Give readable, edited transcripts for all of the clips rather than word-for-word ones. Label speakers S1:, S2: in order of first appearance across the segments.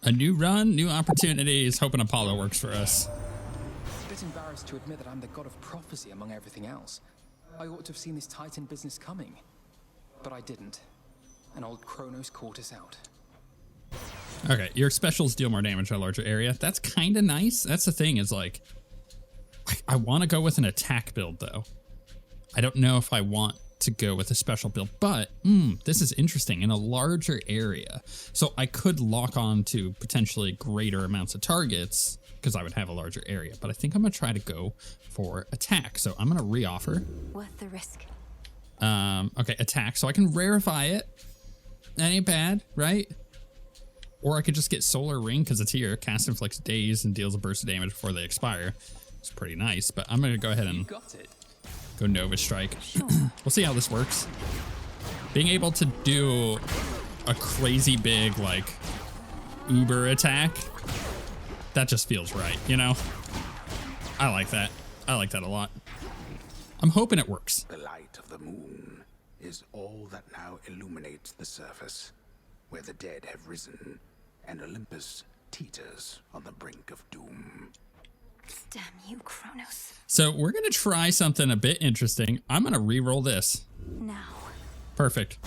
S1: A new run, new opportunities. Hoping Apollo works for us.
S2: A bit embarrassed to admit that I'm the god of prophecy among everything else. I ought to have seen this Titan business coming. But I didn't. And old Kronos caught us out.
S1: Okay, your specials deal more damage to a larger area. That's kind of nice. That's the thing is like, I want to go with an attack build though. I don't know if I want to go with a special build, but this is interesting in a larger area. So I could lock on to potentially greater amounts of targets because I would have a larger area, but I think I'm going to try to go for attack. So I'm going to re-offer.
S3: Worth the risk.
S1: Okay, attack. So I can rarefy it. That ain't bad, right? Or I could just get Solar Ring because it's here. Cast inflicts daze and deals a burst of damage before they expire. It's pretty nice, but I'm going to go ahead and go Nova Strike.
S3: Sure.
S1: We'll see how this works. Being able to do a crazy big, like, uber attack, that just feels right, you know? I like that. I like that a lot. I'm hoping it works.
S4: The light of the moon is all that now illuminates the surface, where the dead have risen, and Olympus teeters on the brink of doom.
S3: Damn you, Kronos.
S1: So we're going to try something a bit interesting. I'm going to re-roll this.
S3: Now.
S1: Perfect.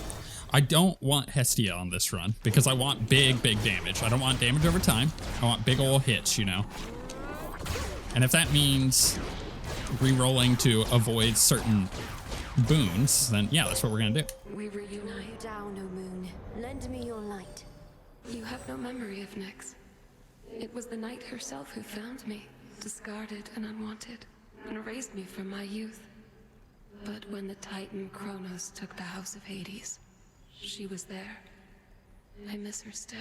S1: I don't want Hestia on this run because I want big damage. I don't want damage over time. I want big ol' hits, you know. And if that means re-rolling to avoid certain boons, then yeah, that's what we're going to do.
S5: We reunite.
S3: Down, O moon. Lend me your light.
S5: You have no memory of Nyx. It was the night herself who found me, discarded and unwanted, and raised me from my youth. But when the Titan Kronos took the House of Hades, she was there. I miss her still.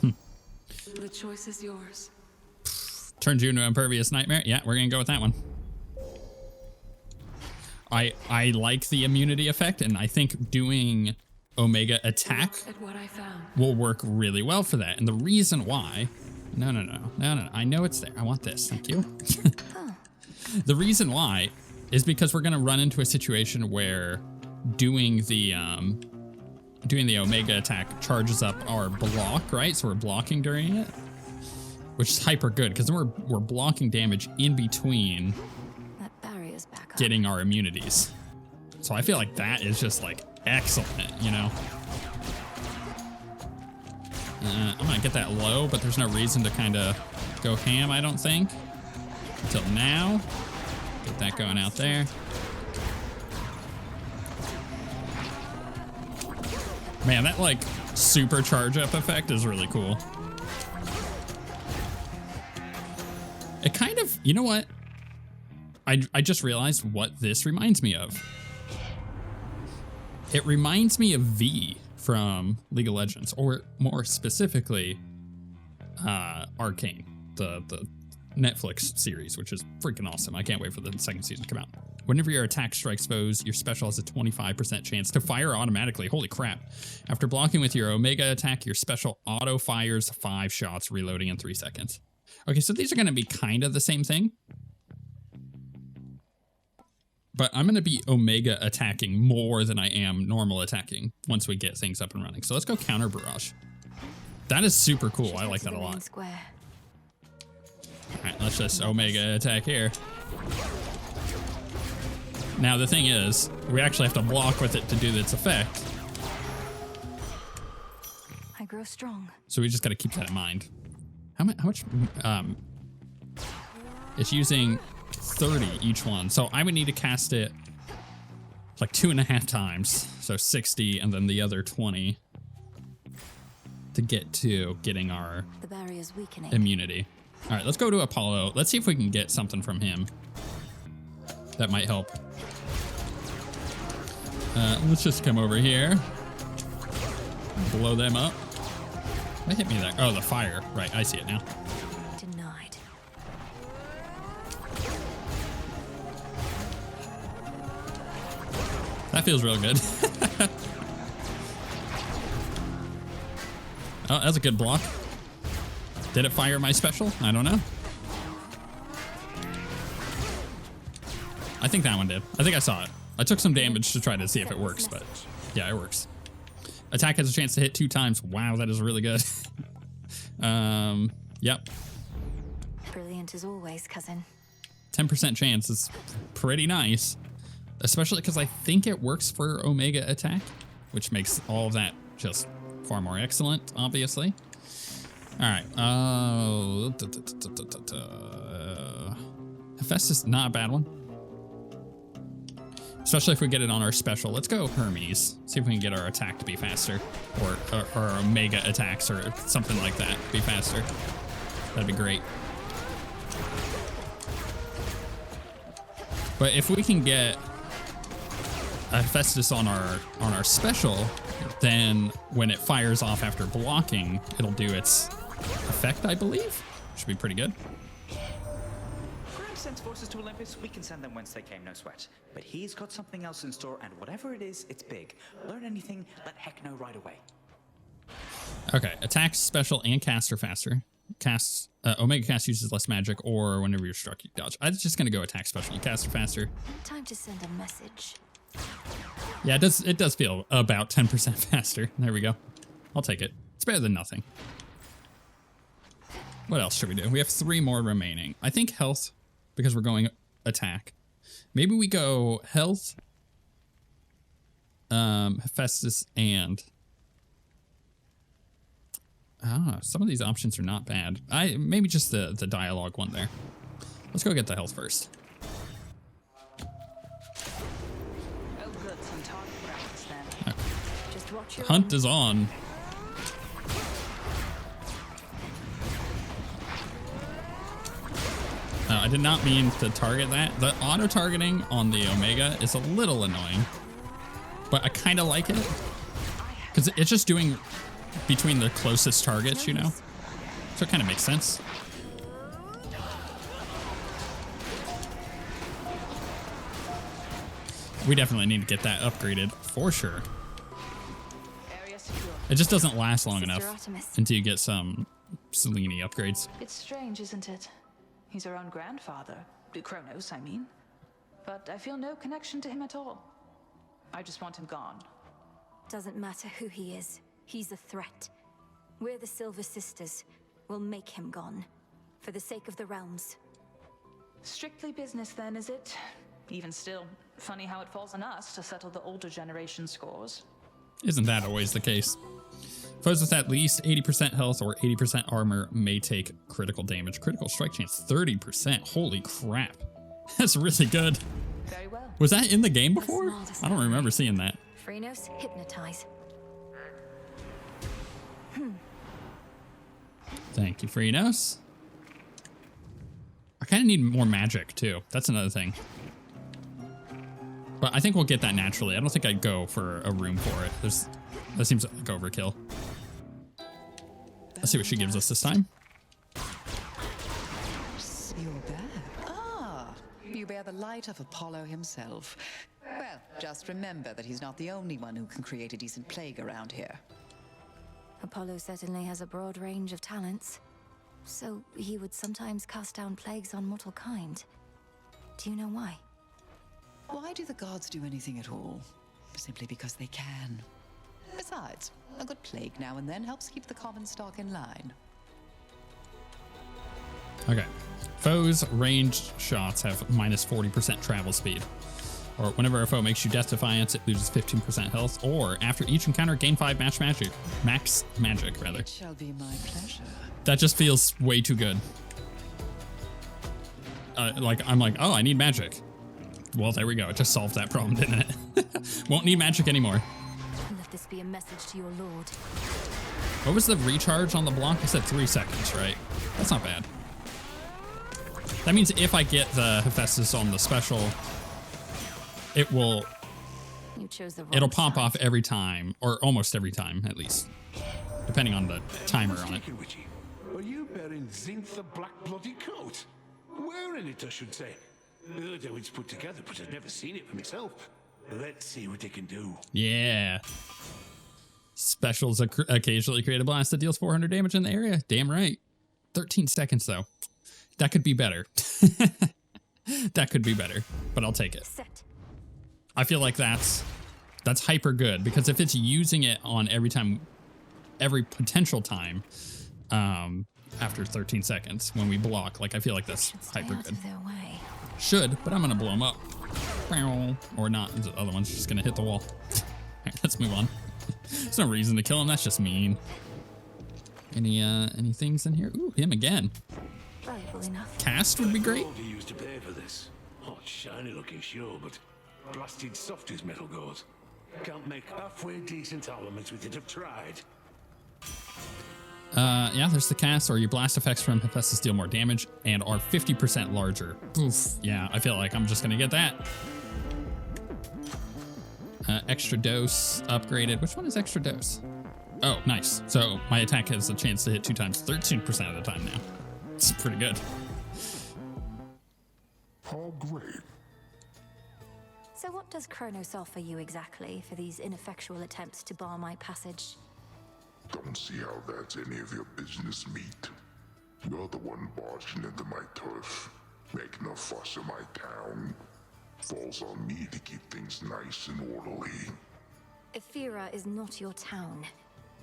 S5: The choice is yours.
S1: Turns you into an impervious nightmare. Yeah, we're going to go with that one. I like the immunity effect, and I think doing Omega attack
S5: At what I found.
S1: will work really well for that. And the reason why... No. I know it's there. I want this. Thank you. The reason why is because we're going to run into a situation where doing the Omega attack charges up our block, right? So we're blocking during it, which is hyper good because we're blocking damage in between
S3: That barrier's back up.
S1: getting our immunities. So I feel like that is just like excellent, you know? I'm gonna get that low, but there's no reason to kind of go ham, I don't think. Until now. Get that going out there. Man, that like super charge up effect is really cool. It kind of, you know what? I just realized what this reminds me of. It reminds me of V from League of Legends, or more specifically, Arcane, the Netflix series, which is freaking awesome. I can't wait for the second season to come out. Whenever your attack strikes foes, your special has a 25% chance to fire automatically. Holy crap. After blocking with your Omega attack, your special auto fires 5 shots, reloading in 3 seconds. Okay, so these are going to be kind of the same thing. But I'm going to be Omega attacking more than I am normal attacking once we get things up and running. So let's go counter barrage. That is super cool. I like that a lot.
S3: Square.
S1: All right, let's just Omega attack here. Now the thing is, we actually have to block with it to do its effect.
S3: I grow strong.
S1: So we just got to keep that in mind. How much? It's using 30 each one. So I would need to cast it like 2.5 times. So 60 and then the other 20 to get to getting our
S3: The barrier's weakening.
S1: immunity. All right, let's go to Apollo. Let's see if we can get something from him. That might help. Let's just come over here. Blow them up. What hit me there? Oh, the fire. Right, I see it now.
S3: Denied.
S1: That feels real good. Oh, that's a good block. Did it fire my special? I don't know. I think that one did. I think I saw it. I took some damage to try to see if it works, but yeah, it works. Attack has a chance to hit 2 times. Wow, that is really good. Yep.
S3: Brilliant as always, cousin.
S1: 10% chance is pretty nice. Especially because I think it works for Omega attack, which makes all of that just far more excellent, obviously. All right. Hephaestus, not a bad one. Especially if we get it on our special. Let's go Hermes. See if we can get our attack to be faster. Or Omega attacks or something like that be faster. That'd be great. But if we can get Hephaestus on our special, then when it fires off after blocking, it'll do its effect, I believe. Should be pretty good.
S6: Graham sends forces to Olympus, we can send them whence they came, no sweat. But he's got something else in store, and whatever it is, it's big. Learn anything, let Heck know right away.
S1: Okay, attack, special, and caster faster. Omega cast uses less magic, or whenever you're struck, you dodge. I'm just gonna go attack, special, and caster faster.
S3: Time to send a message.
S1: Yeah, it does feel about 10% faster. There we go. I'll take it. It's better than nothing. What else should we do? We have 3 more remaining. I think health, because we're going attack. Maybe we go health, Hephaestus, and I don't know. Some of these options are not bad. Maybe just the dialogue one there. Let's go get the health first.
S3: Oh, good. Some target practice then.
S1: Okay.
S3: Just watch your
S1: Hunt is on. I did not mean to target that. The auto-targeting on the Omega is a little annoying, but I kind of like it because it's just doing between the closest targets, you know? So it kind of makes sense. We definitely need to get that upgraded for sure. It just doesn't last long enough until you get some Selene upgrades.
S7: It's strange, isn't it? He's our own grandfather. Kronos, I mean. But I feel no connection to him at all. I just want him gone.
S3: Doesn't matter who he is. He's a threat. We're the Silver Sisters. We'll make him gone. For the sake of the realms.
S7: Strictly business then, is it? Even still, funny how it falls on us to settle the older generation scores.
S1: Isn't that always the case? Foes with at least 80% health or 80% armor may take critical damage. Critical strike chance 30%. Holy crap. That's really good.
S7: Very well.
S1: Was that in the game before? I don't remember seeing that.
S3: Phrenos, hypnotize.
S1: Thank you, Phrenos. I kind of need more magic too. That's another thing. But I think we'll get that naturally. I don't think I'd go for a room for it. That seems like overkill. Let's see what she gives us this time.
S8: You're back. Ah, you bear the light of Apollo himself. Well, just remember that he's not the only one who can create a decent plague around here.
S3: Apollo certainly has a broad range of talents. So he would sometimes cast down plagues on mortal kind. Do you know why?
S8: Why do the gods do anything at all? Simply because they can. Besides, a good plague now and then helps keep the common stock in line.
S1: Okay. Foes' ranged shots have minus 40% travel speed. Or whenever a foe makes you Death Defiance, it loses 15% health. Or after each encounter, gain 5 max magic.
S8: It shall be my pleasure.
S1: That just feels way too good. I'm like, oh, I need magic. Well, there we go. It just solved that problem, didn't it? Won't need magic anymore.
S3: Let this be a message to your lord.
S1: What was the recharge on the block? I said 3 seconds, right? That's not bad. That means if I get the Hephaestus on the special, it'll pop off every time, or almost every time, at least. Depending on the timer on it.
S4: Are you bearing Zinth the Black Bloody Coat? Wearing it, I should say. Heard how it's put together, but I've never seen it for myself. Let's see what they can do.
S1: Yeah. Specials occasionally create a blast that deals 400 damage in the area. Damn right. 13 seconds, though. That could be better. That could be better, but I'll take it.
S3: Set.
S1: I feel like that's That's hyper good, because if it's using it on every potential time, after 13 seconds when we block, like I feel like that's hyper good. Should, but I'm gonna blow him up. Or not. The other one's just gonna hit the wall. Alright, let's move on. There's no reason to kill him. That's just mean. Any things in here? Ooh, him again.
S3: Valuable enough.
S1: Cast would be great.
S9: What do you use to pay for this? Hot, shiny looking, sure, but blasted soft as metal goes. Can't make halfway decent armaments with it. I've tried.
S1: Yeah, there's the cast, or your blast effects from Hephaestus deal more damage and are 50% larger. Oof. Yeah, I feel like I'm just gonna get that. Extra dose upgraded. Which one is extra dose? Oh, nice. So my attack has a chance to hit 2 times 13% of the time now. It's pretty good.
S10: Oh, great.
S3: So what does Kronos offer you exactly for these ineffectual attempts to bar my passage?
S10: Don't see how that's any of your business, meat. You're the one barging into my turf, making a fuss in my town. Falls on me to keep things nice and orderly.
S3: Ephira is not your town.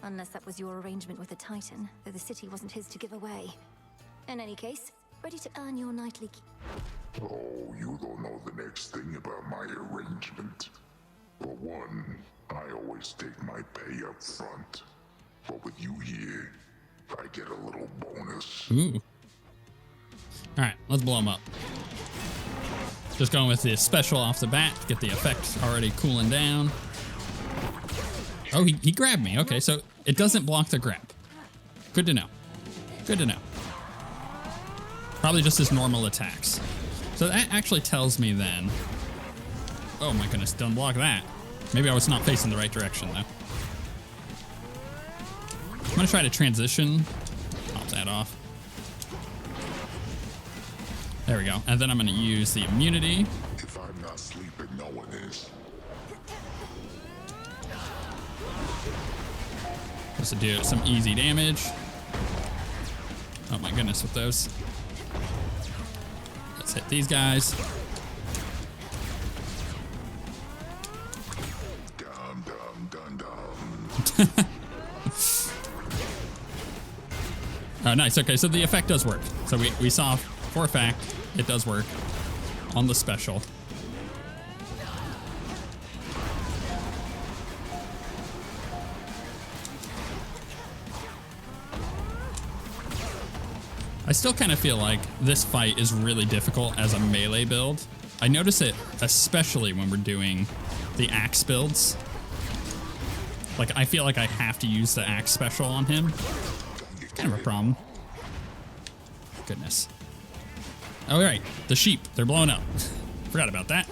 S3: Unless that was your arrangement with the Titan, though the city wasn't his to give away. In any case, ready to earn your nightly...
S10: Oh, you don't know the next thing about my arrangement. For one, I always take my pay up front. But with you here, I get a little bonus.
S1: Ooh. Alright, let's blow him up. Just going with the special off the bat, get the effect already cooling down. Oh, he grabbed me. Okay, so it doesn't block the grab. Good to know. Good to know. Probably just his normal attacks. So that actually tells me then... Oh my goodness, don't block that. Maybe I was not facing the right direction though. I'm gonna try to transition. Pop that off. There we go. And then I'm gonna use the immunity.
S10: If I'm not sleeping, no one is.
S1: Just to do some easy damage. Oh my goodness, with those. Let's hit these guys.
S10: Dum, dum, dum, dum.
S1: Oh, nice. Okay, so the effect does work. So we saw for a fact it does work on the special. I still kind of feel like this fight is really difficult as a melee build. I notice it especially when we're doing the axe builds. Like, I feel like I have to use the axe special on him. Kind of a problem. Goodness. All right, the sheep, they're blowing up. Forgot about that.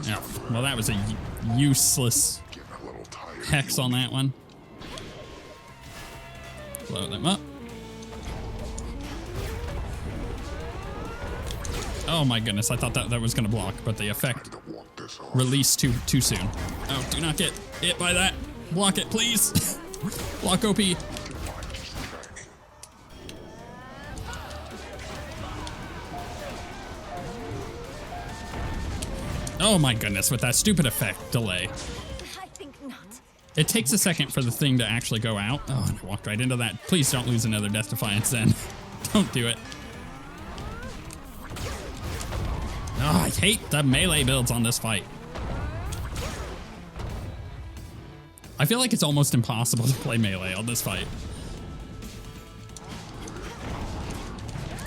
S1: Oh, well, that was a useless hex on that one. Blow them up. Oh my goodness, I thought that was gonna block, but the effect released too soon. Oh, do not get hit by that. Block it, please. Block OP. Oh my goodness, with that stupid effect delay.
S3: I think not.
S1: It takes a second for the thing to actually go out. Oh, and I walked right into that. Please don't lose another Death Defiance then. Don't do it. Oh, I hate the melee builds on this fight. I feel like it's almost impossible to play melee on this fight.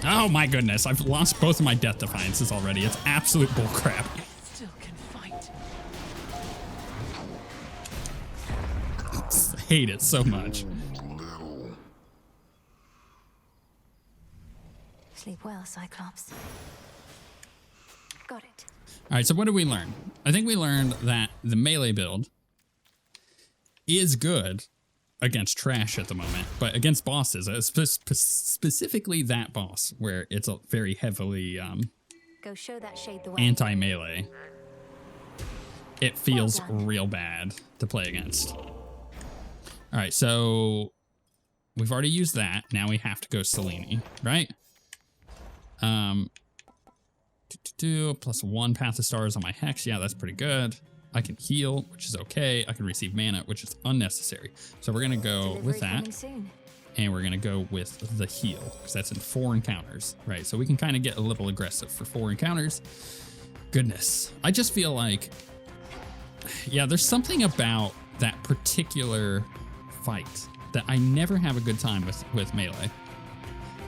S1: Oh my goodness, I've lost both of my Death Defiances already. It's absolute bullcrap.
S8: Still can fight.
S1: I hate it so much.
S3: Sleep well, Cyclops. Got it.
S1: All right, so what did we learn? I think we learned that the melee build is good against trash at the moment, but against bosses, specifically that boss, where it's a very heavily
S3: Go show that shade the way.
S1: anti-melee, it feels real bad to play against. All right, so we've already used that. Now we have to go Selene, right? +1 Path of Stars on my Hex. Yeah, that's pretty good. I can heal, which is okay. I can receive mana, which is unnecessary. So we're going to go with that. And we're going to go with the heal, because that's in 4 encounters, right? So we can kind of get a little aggressive for 4 encounters. Goodness. I just feel like, yeah, there's something about that particular fight that I never have a good time with melee.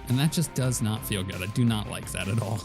S1: And that just does not feel good. I do not like that at all.